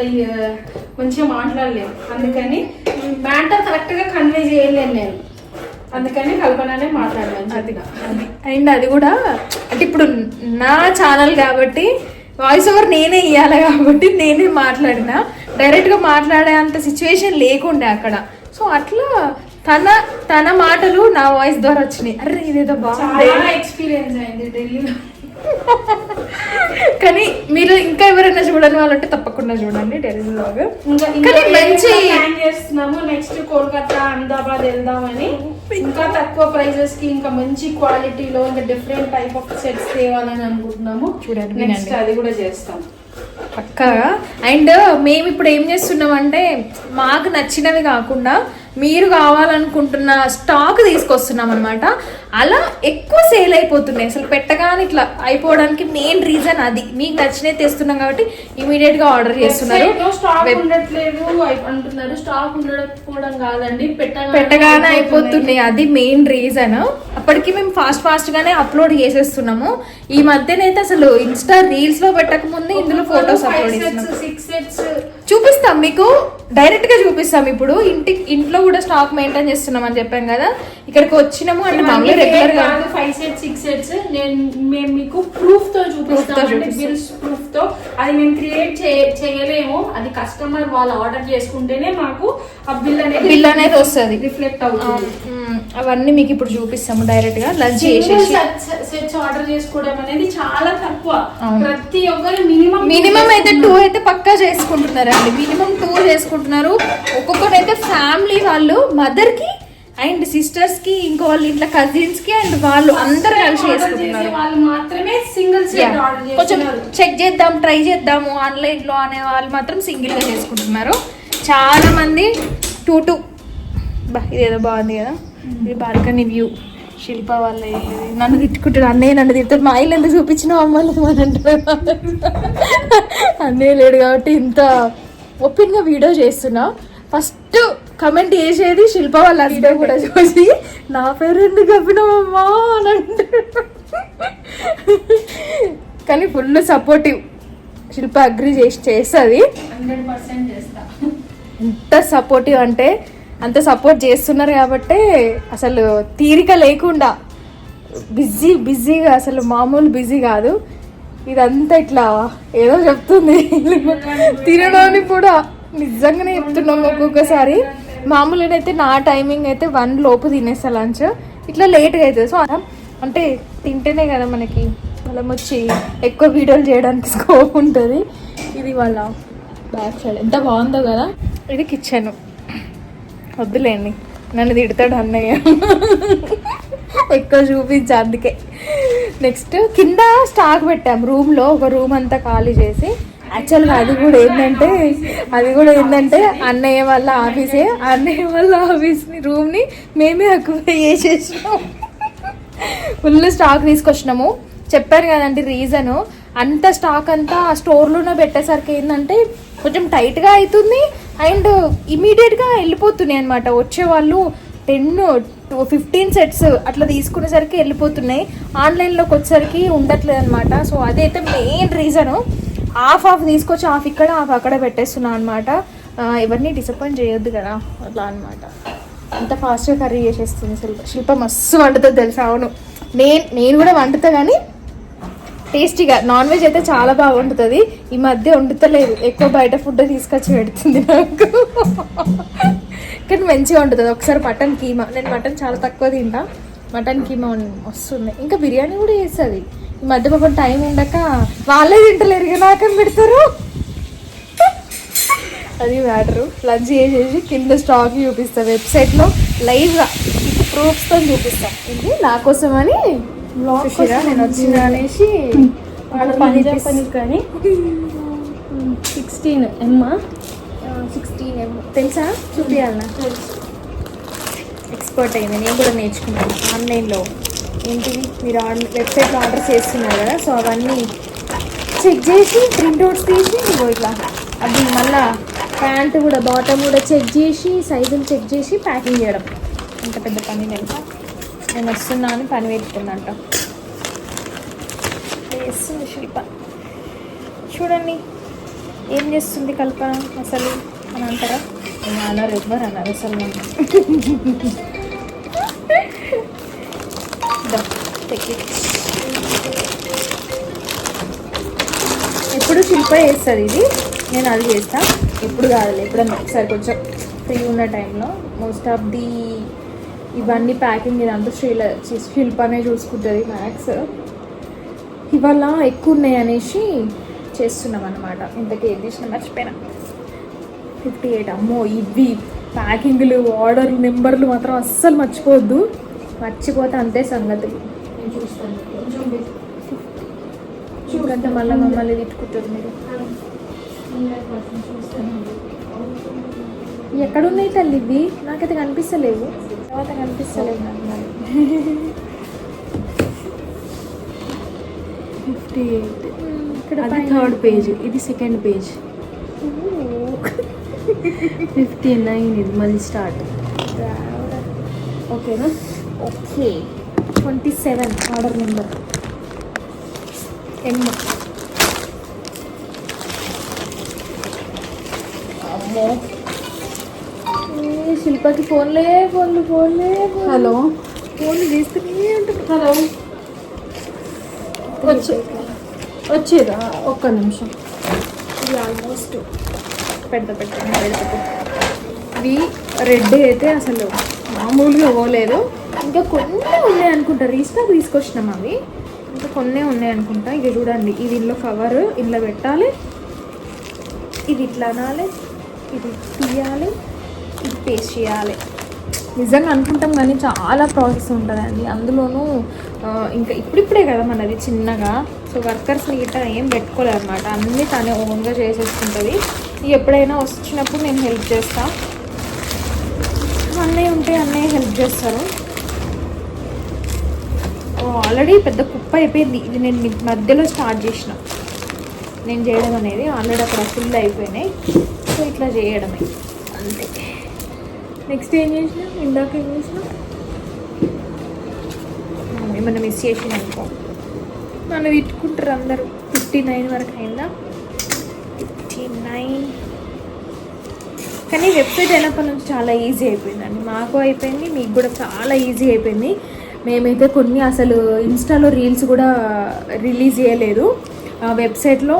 మంచిగా మాట్లాడలేదు, అందుకని మ్యాటర్ కరెక్ట్గా కన్వే చేయలేను నేను. అందుకని కల్పననే మాట్లాడాను. అండ్ అది కూడా అంటే ఇప్పుడు నా ఛానల్ కాబట్టి వాయిస్ ఓవర్ నేనే ఇవ్వాలి కాబట్టి నేనే మాట్లాడినా. డైరెక్ట్గా మాట్లాడే అంత సిచ్యువేషన్ లేకుండే అక్కడ. సో అట్లా తన మాటలు నా వాయిస్ ద్వారా వచ్చినాయి. అరే ఇదేదో బాగా ఎక్స్పీరియన్స్ అయింది ఢిల్లీలో. కానీ మీరు ఇంకా ఎవరైనా చూడని వాళ్ళంటే తప్పకుండా చూడండి ఢిల్లీ వ్లాగ్. ఇంకా మంచి ప్లాన్ చేస్తున్నాము. నెక్స్ట్ కోల్కతా, అహ్మదాబాద్ వెళ్దామని. ఇంకా తక్కువ ప్రైజెస్ కి ఇంకా మంచి క్వాలిటీలో ఇంకా డిఫరెంట్ టైప్ ఆఫ్ సెట్స్ తేవాలని అనుకుంటున్నాము. చూడండి, నెక్స్ట్ అది కూడా చేస్తాం పక్కాగా. అండ్ మేము ఇప్పుడు ఏం చేస్తున్నామంటే మాకు నచ్చినవి కాకుండా మీరు కావాలనుకుంటున్న స్టాక్ తీసుకొస్తున్నాం అనమాట. అలా ఎక్కువ సేల్ అయిపోతున్నాయి. అసలు పెట్టగానే ఇట్లా అయిపోవడానికి మెయిన్ రీజన్ అది. మీకు నచ్చినవి తెస్తున్నాం కాబట్టి ఇమీడియట్ గా ఆర్డర్ చేస్తున్నారు. స్టాక్ ఉండట్లేదు అంటున్నారు. స్టాక్ ఉండకపోవడం కాదండి, పెట్టగానే అయిపోతున్నాయి, అది మెయిన్ రీజన్. అప్పటికి మేము ఫాస్ట్ గానే అప్లోడ్ చేసేస్తున్నాము. ఈ మధ్యనైతే అసలు ఇన్స్టా రీల్స్ లో పెట్టక ముందే ఇందులో ఫొటోస్ అప్లోడ్ చేస్తున్నాం. 6 sets చూపిస్తాం మీకు, డైరెక్ట్ గా చూపిస్తాం. ఇప్పుడు ఇంట్లో కూడా స్టాక్ మెయింటైన్ చేస్తున్నాం అని చెప్పాం కదా. ఇక్కడికి వచ్చినాము అంటే మామూలుగా రెగ్యులర్ గా 5 sets 6 sets మేము మీకు ప్రూఫ్ తో చూపిస్తాం. బిల్స్ ప్రూఫ్ తో. అది మేము క్రియేట్ చేయలేము, అది కస్టమర్ వాళ్ళు ఆర్డర్ చేసుకుంటేనే మాకు ఆ బిల్ అనేది వస్తుంది, రిఫ్లెక్ట్ అవుతుంది. అవన్నీ మీకు ఇప్పుడు చూపిస్తాము డైరెక్ట్గా లంచ్ చేసేసి. సెట్స్ ఆర్డర్ చేసుకోవడం అనేది చాలా తక్కువ. అవును. ప్రతి ఒక్కరు మినిమం అయితే 2 అయితే పక్కా చేసుకుంటున్నారండి. మినిమం 2 చేసుకుంటున్నారు. ఒక్కొక్కరైతే ఫ్యామిలీ వాళ్ళు మదర్ కి అండ్ సిస్టర్స్ కి, ఇంకో వాళ్ళ ఇంట్లో కజిన్స్ కి అండ్ వాళ్ళు అందరు కలిసి చేసుకుంటున్నారు. వాళ్ళు మాత్రమే సింగిల్ సెట్ ఆర్డర్ కొంచెం చేస్తున్నారు. చెక్ చేద్దాం, ట్రై చేద్దాము ఆన్లైన్ లో అనే వాళ్ళు మాత్రం సింగిల్ గా చేసుకుంటున్నారు. చాలా మంది 2 ఇదేదో బాగుంది కదా, ఇది బాల్కనీ వ్యూ. శిల్ప వాళ్ళ ఇల్లు. నన్ను తిట్టుకుంటాడు అన్నయ్య, నన్ను తిట్టుతాడు. మా ఇల్లు ఎందుకు చూపించినావు అమ్మాయిలు అని అంటారు. అన్నయ్య లేడు కాబట్టి ఇంత ఓపెన్ గా వీడియో చేస్తున్నా. ఫస్ట్ కమెంట్ చేసేది శిల్ప వాళ్ళ హస్బెండ్ కూడా చూసి, నా పేరు ఎందుకు చెప్పినావమ్మా అని అంటాడు. కానీ ఫుల్ సపోర్టివ్. శిల్ప అగ్రి చేస్తుంది. 100% చేస్తా. ఎంత సపోర్టివ్ అంటే అంత సపోర్ట్ చేస్తున్నారు కాబట్టి అసలు తీరిక లేకుండా బిజీగా, అసలు మామూలు బిజీ కాదు. ఇదంతా ఇట్లా ఏదో చెప్తుంది. తినడానికి కూడా నిజంగానే చెప్తున్నాం. ఒక్కొక్కసారి మామూలుగా అయితే నా టైమింగ్ అయితే 1 లోపు తినేస్తా లంచ్. ఇట్లా లేట్గా అవుతుంది. సో అంటే తింటేనే కదా మనకి బలం వచ్చి ఎక్కువ వీడియోలు చేయడానికి స్కోప్ ఉంటుంది. ఇది వాళ్ళ బ్యాక్ సైడ్ ఎంత బాగుందో కదా. ఇది కిచెన్. వద్దులేండి, నన్ను తిడతాడు అన్నయ్య ఎక్కువ చూపించా అందుకే. నెక్స్ట్ కింద స్టాక్ పెట్టాం రూమ్లో. ఒక రూమ్ అంతా ఖాళీ చేసి, యాక్చువల్గా అది కూడా ఏంటంటే అన్నయ్య వాళ్ళ ఆఫీసే. అన్నయ్య వాళ్ళ ఆఫీస్ని రూమ్ని మేమే ఆక్యుపై చేసేసినాం. ఫుల్ స్టాక్ తీసుకొచ్చినాము. చెప్పాను కదండి రీజను. అంత స్టాక్ అంతా ఆ స్టోర్లోనే పెట్టేసరికి ఏంటంటే కొంచెం టైట్గా అవుతుంది అండ్ ఇమీడియట్గా వెళ్ళిపోతున్నాయి అనమాట. వచ్చేవాళ్ళు 10-15 సెట్స్ అట్లా తీసుకునేసరికి వెళ్ళిపోతున్నాయి. ఆన్లైన్లోకి వచ్చేసరికి ఉండట్లేదు అనమాట. సో అదైతే మెయిన్ రీజను. హాఫ్ తీసుకొచ్చి హాఫ్ ఇక్కడ హాఫ్ అక్కడ పెట్టేస్తున్నాను అనమాట. ఎవరిని డిసప్పాయింట్ చేయొద్దు కదా, అట్లా అనమాట. అంత ఫాస్ట్గా కర్రీ చేసేస్తుంది శిల్ప. మస్తు వండుతుంది తెలుసా. అవును, నేను కూడా వండుతా కానీ టేస్టీగా. నాన్ వెజ్ అయితే చాలా బాగా వండుతుంది. ఈ మధ్య వండుతలేదు, ఎక్కువ బయట ఫుడ్ తీసుకొచ్చి పెడుతుంది నాకు. కానీ మంచిగా వండుతుంది. ఒకసారి మటన్ కీమా, నేను మటన్ చాలా తక్కువ తింటా, మటన్ కీమా వస్తుంది. ఇంకా బిర్యానీ కూడా చేస్తుంది. ఈ మధ్య పాపం టైం ఉండక వాళ్ళే తింటలేరు ఇక నాకని పెడతారు. అది మ్యాటరు. లంచ్ చేసేసి కింద స్టాక్ చూపిస్తా వెబ్సైట్లో లైవ్గా ప్రూఫ్స్తో చూపిస్తాం. ఇది నా కోసమని నేను వచ్చిన అనేసి వాళ్ళ పని కానీ 16 తెలుసా, చూపించాలన్నా. ఎక్స్పర్ట్ అయింది. నేను కూడా నేర్చుకున్నాను ఆన్లైన్లో. ఏంటివి మీరు వెబ్సైట్లో ఆర్డర్ చేస్తున్నారు కదా, సో అవన్నీ చెక్ చేసి ప్రింట్అవుట్స్ తీసి ఇట్లా అది మళ్ళీ ప్యాంట్ కూడా బాటమ్ కూడా చెక్ చేసి సైజులు చెక్ చేసి ప్యాకింగ్ చేయడం అంత పెద్ద పని. నేను వస్తున్నా అని పని పెట్టుకుందంట. చేస్తుంది శిల్ప. చూడండి ఏం చేస్తుంది కల్పన అసలు అని అంటారా? అన్నారు, ఎవ్వరు అన్నారు అసలు. ఎప్పుడు శిల్ప చేస్తుంది ఇది, నేను అది చేస్తా. ఎప్పుడు కాదు, ఎప్పుడన్నా ఒకసారి కొంచెం ఫ్రీ ఉన్న టైంలో. మోస్ట్ ఆఫ్ ది ఇవన్నీ ప్యాకింగ్ ఇదంతా శిల్పనే చూసుకుంటుంది మ్యాక్స్. ఇవాళ ఎక్కువ ఉన్నాయి అనేసి చేస్తున్నాం అన్నమాట. ఇంతకీ ఏది చేసిన మర్చిపోయినా. 58. అమ్మో, ఇవి ప్యాకింగ్లు ఆర్డర్లు నెంబర్లు మాత్రం అస్సలు మర్చిపోవద్దు. మర్చిపోతే అంతే సంగతులు. నేను చూస్తాను. చూడంటే మళ్ళీ మమ్మల్ని తిట్టుకుంటారు మీరు. ఎక్కడున్నాయి తల్లి ఇవి? నాకైతే కనిపిస్తలేవు. తర్వాత కనిపిస్తలేవు నాకు. 58. అది 3rd పేజ్, ఇది 2nd పేజ్. 59 ఇది మళ్ళీ స్టార్ట్. ఓకేనా? ఓకే. 27 order number. అమ్మో, శిల్పకి ఫోన్లే. హలో, ఫోన్ తీస్తూనే ఉంటుంది. హలో, వచ్చేదా? ఒక్క నిమిషం. ఇది ఆల్మోస్ట్ పెద్ద ఇవి రెడ్ అయితే అసలు మామూలుగా పోలేదు. ఇంకా కొన్ని ఉన్నాయి అనుకుంటా, రీస్టాక్ తీసుకొచ్చినాం అవి, ఇంకా కొన్ని ఉన్నాయి అనుకుంటా. ఇక చూడండి, ఇది ఇంట్లో కవర్ ఇంట్లో పెట్టాలి, ఇది ఇట్లా అనాలి, ఇది తీయాలి, ఇది పేస్ట్ చేయాలి. నిజంగా అనుకుంటాం కానీ చాలా ప్రాసెస్ ఉంటుందండి అందులోనూ. ఇంకా ఇప్పుడిప్పుడే కదా మనది చిన్నగా, సో వర్కర్స్ని గిట్ట ఏం పెట్టుకోలేదు అనమాట, అన్నీ తనే ఓన్గా చేసేసుకుంటుంది. ఎప్పుడైనా వచ్చినప్పుడు నేను హెల్ప్ చేస్తాను, అన్నయ్య ఉంటే అన్నయ్య హెల్ప్ చేస్తారు. ఆల్రెడీ పెద్ద కుప్ప అయిపోయింది, ఇది నేను మధ్యలో స్టార్ట్ చేసిన నేను చేయడం అనేది. ఆల్రెడీ అక్కడ ఫుల్ అయిపోయినాయి, సో ఇట్లా చేయడమే అంతే. నెక్స్ట్ ఏం చేసినా, ఇందాక ఏం చేసినా ఏమన్నా మిస్ చేసిన అనుకో నన్ను తిట్టుకుంటారు అందరూ. 59 వరకు అయిందా, 59. కానీ వెబ్సైట్ అయినప్పటి నుంచి చాలా ఈజీ అయిపోయిందండి, మాకు అయిపోయింది, మీకు కూడా చాలా ఈజీ అయిపోయింది. మేమైతే కొన్ని అసలు ఇన్స్టాలో రీల్స్ కూడా రిలీజ్ చేయలేదు, వెబ్సైట్లో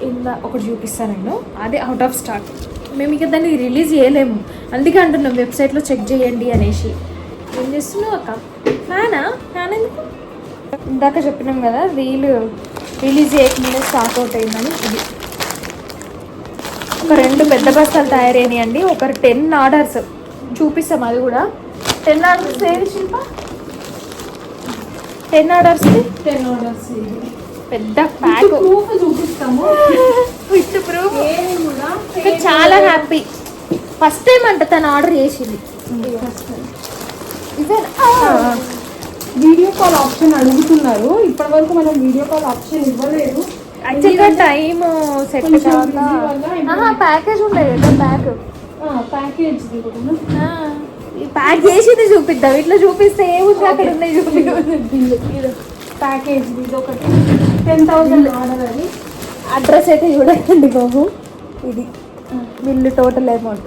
ఇందా ఒకటి చూపిస్తాను నేను, అదే అవుట్ ఆఫ్ స్టాక్. మేము ఇక దాన్ని రిలీజ్ చేయలేము, అందుకే అంటున్నాం వెబ్సైట్లో చెక్ చేయండి అనేసి. ఏం చేస్తున్నావు అక్క? ఫ్యాన్ ఎందుకు? ఇందాక చెప్పినాం కదా రిలీజ్ చేయకముందే స్టాక్ అవుట్ అయిందని. ఇది ఒక 2 పెద్ద బస్తాలు తయారైనాయండి, ఒక 10 ఆర్డర్స్ చూపిస్తాం. అది కూడా 10 ఆర్డర్స్ ఏది శిల్ప? 10 ఆర్డర్స్ పెద్ద ప్యాక్ చూపిస్తాము విత్ ప్రూఫ్. చాలా హ్యాపీ, ఫస్ట్ టైం అంట తను ఆర్డర్ చేసింది. వీడియో కాల్ ఆప్షన్ అడుగుతున్నారు, ఇప్పటి వరకు మనం వీడియో కాల్ ఆప్షన్ ఇవ్వలేదు. యాక్చువల్గా టైమ్ సెట్ ప్యాకేజ్ ఉండేది ప్యాకేజ్ ప్యాక్ చేసింది చూపిద్దాం. ఇట్లా చూపిస్తే ఏముంది అక్కడ ఉన్నాయి చూపి. ప్యాకేజ్ ఇది ఒకటి 10,000 ఆర్డర్. అది అడ్రస్ అయితే చూడండి బాబు, ఇది బిల్లు టోటల్ అమౌంట్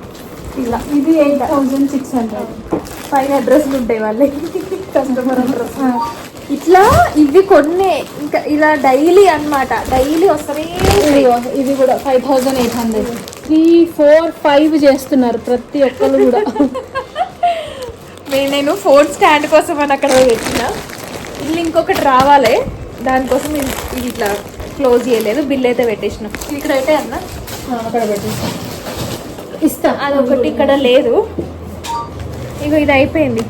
ఇలా. ఇది 8,600. 5 అడ్రస్లు ఉంటాయి వాళ్ళకి, కస్టమర్ అడ్రస్. ఇట్లా ఇవి కొన్ని ఇంకా ఇలా డైలీ అన్నమాట, డైలీ వస్తాయి. ఇది కూడా 5,800. 3, 4, 5 చేస్తున్నారు ప్రతి ఒక్కరు కూడా. నేను ఫోన్ స్టాండ్ కోసం అని అక్కడ పెట్టిన, ఇల్లు ఇంకొకటి రావాలి, దానికోసం ఇది ఇట్లా క్లోజ్ చేయలేదు. బిల్ అయితే పెట్టేసినాం ఇక్కడైతే అన్న, అక్కడ పెట్టేస్తాం, ఇస్తా. అదొకటి ఇక్కడ లేదు. ఇగో ఇది అయిపోయింది,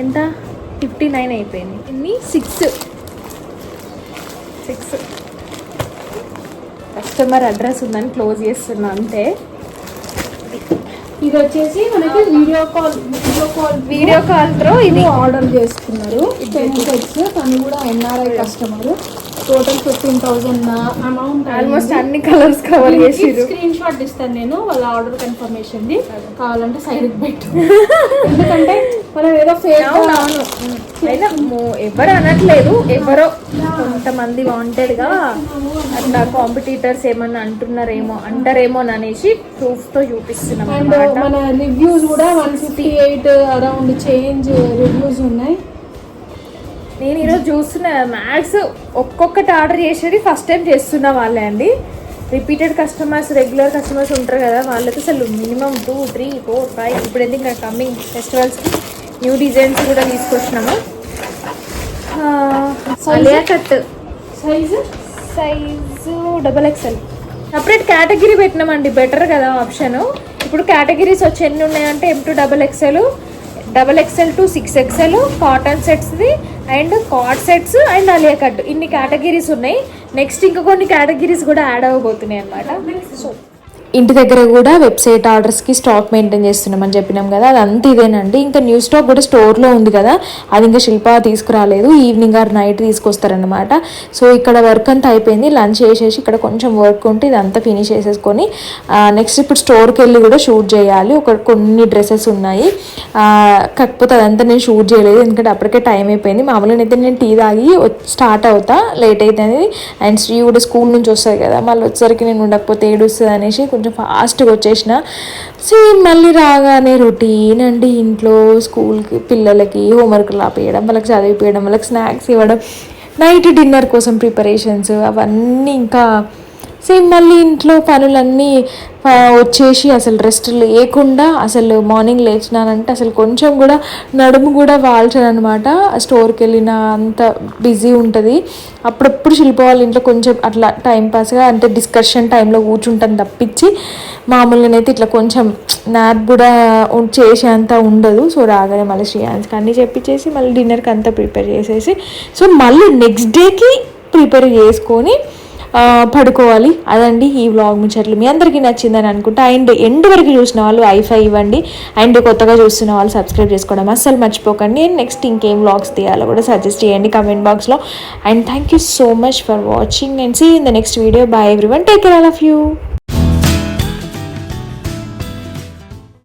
ఎంత 59 అయిపోయింది. ఇన్ని 6 కస్టమర్ అడ్రస్ ఉందని క్లోజ్ చేస్తున్నా అంతే. ఇది వచ్చేసి మనకి వీడియో కాల్ త్రో ఇది ఆర్డర్ చేసుకున్నారు 10 sets. తను కూడా NRI customer. Total 15,000 amount. Almost అన్ని కలర్స్ కవర్ చేసి స్క్రీన్ షాట్ ఇస్తాను నేను వాళ్ళ ఆర్డర్ కన్ఫర్మేషన్ ది, కావాలంటే సైడ్ పెట్టు. ఎందుకంటే మనం ఏదో ఫేక్ ఎవరు అనట్లేదు, ఎవరో కొంతమంది వాంటెడ్గా అట్లా కాంపిటీటర్స్ ఏమన్నా అంటారేమో అనేసి ప్రూఫ్ తో చూపిస్తున్నాం. అండ్ మన రివ్యూస్ కూడా 158 అరౌండ్ చేంజ్ రివ్యూస్ ఉన్నాయి. నేను ఈరోజు చూస్తున్నా మ్యాక్స్ ఒక్కొక్కటి ఆర్డర్ చేసేది ఫస్ట్ టైం చేస్తున్న వాళ్ళే అండి. రిపీటెడ్ కస్టమర్స్, రెగ్యులర్ కస్టమర్స్ ఉంటారు కదా, వాళ్ళకి అసలు మినిమం 2, 3, 4, 5 ఇప్పుడైతే ఇంకా కమింగ్ ఫెస్టివల్స్కి న్యూ డిజైన్స్ కూడా తీసుకొచ్చినాము. Alia cut size XXL separate category పెట్టినామండి, బెటర్ కదా ఆప్షన్. ఇప్పుడు కేటగిరీస్ వచ్చి ఎన్ని ఉన్నాయంటే M to XXL, XXL to 6XL, cotton సెట్స్ది and cord sets and Alia cut, ఇన్ని కేటగిరీస్ ఉన్నాయి. నెక్స్ట్ ఇంకా కొన్ని కేటగిరీస్ కూడా యాడ్ అవ్వబోతున్నాయి అన్నమాట. సో ఇంటి దగ్గర కూడా వెబ్సైట్ ఆర్డర్స్కి స్టాక్ మెయింటైన్ చేస్తున్నామని చెప్పినాం కదా, అదంతా ఇదేనండి. ఇంకా న్యూ స్టాక్ కూడా స్టోర్లో ఉంది కదా, అది ఇంకా శిల్ప తీసుకురాలేదు, ఈవినింగ్ ఆర్ నైట్ తీసుకొస్తారనమాట. సో ఇక్కడ వర్క్ అంతా అయిపోయింది, లంచ్ చేసేసి ఇక్కడ కొంచెం వర్క్ ఉంటే ఇదంతా ఫినిష్ చేసేసుకొని నెక్స్ట్ ఇప్పుడు స్టోర్కి వెళ్ళి కూడా షూట్ చేయాలి. కొన్ని డ్రెస్సెస్ ఉన్నాయి, కాకపోతే అదంతా నేను షూట్ చేయలేదు ఎందుకంటే అప్పటికే టైం అయిపోయింది. మామూలుగా అయితే నేను టీ తాగి స్టార్ట్ అవుతా, లేట్ అవుతుంది. అండ్ శ్రీ కూడా స్కూల్ నుంచి వస్తుంది కదా, మళ్ళీ వచ్చేసరికి నేను ఉండకపోతే ఏడుస్తుంది అనేసి కొంచెం ఫాస్ట్గా వచ్చేసిన. సేమ్ మళ్ళీ రాగానే రొటీన్ అండి, ఇంట్లో స్కూల్కి పిల్లలకి హోంవర్క్లు ఆపేయడం, వాళ్ళకి చదివిపోయడం, వాళ్ళకి స్నాక్స్ ఇవ్వడం, నైట్ డిన్నర్ కోసం ప్రిపరేషన్స్, అవన్నీ ఇంకా సేమ్ మళ్ళీ ఇంట్లో పనులన్నీ వచ్చేసి అసలు రెస్ట్ లేకుండా అసలు మార్నింగ్ లేచినానంటే అసలు కొంచెం కూడా నడుము కూడా వాల్చనమాట. స్టోర్కి వెళ్ళిన అంత బిజీ ఉంటుంది. అప్పుడప్పుడు శిల్ప వాళ్ళ ఇంట్లో కొంచెం అట్లా టైంపాస్గా అంటే డిస్కషన్ టైంలో కూర్చుంటాను తప్పించి మామూలుగానైతే ఇట్లా కొంచెం నాప్ కూడా చేసేంత ఉండదు. సో రాగానే మళ్ళీ శ్రేయాన్స్కి అన్నీ చెప్పించేసి మళ్ళీ డిన్నర్కి అంతా ప్రిపేర్ చేసేసి సో మళ్ళీ నెక్స్ట్ డేకి ప్రిపేర్ చేసుకొని పడుకోవాలి. అదండి ఈ వ్లాగ్ ముచ్చట్లు. మీ అందరికీ నచ్చిందని అనుకుంటా. అండ్ ఎండ్ వరకు చూసిన వాళ్ళు ఐఫై ఇవ్వండి. అండ్ కొత్తగా చూస్తున్న వాళ్ళు సబ్స్క్రైబ్ చేసుకోవడం అస్సలు మర్చిపోకండి. నెక్స్ట్ ఇంకేం వ్లాగ్స్ తీయాలో కూడా సజెస్ట్ చేయండి కమెంట్ బాక్స్లో. And thank you so much for watching and see in the next video. Bye everyone, take care all of you.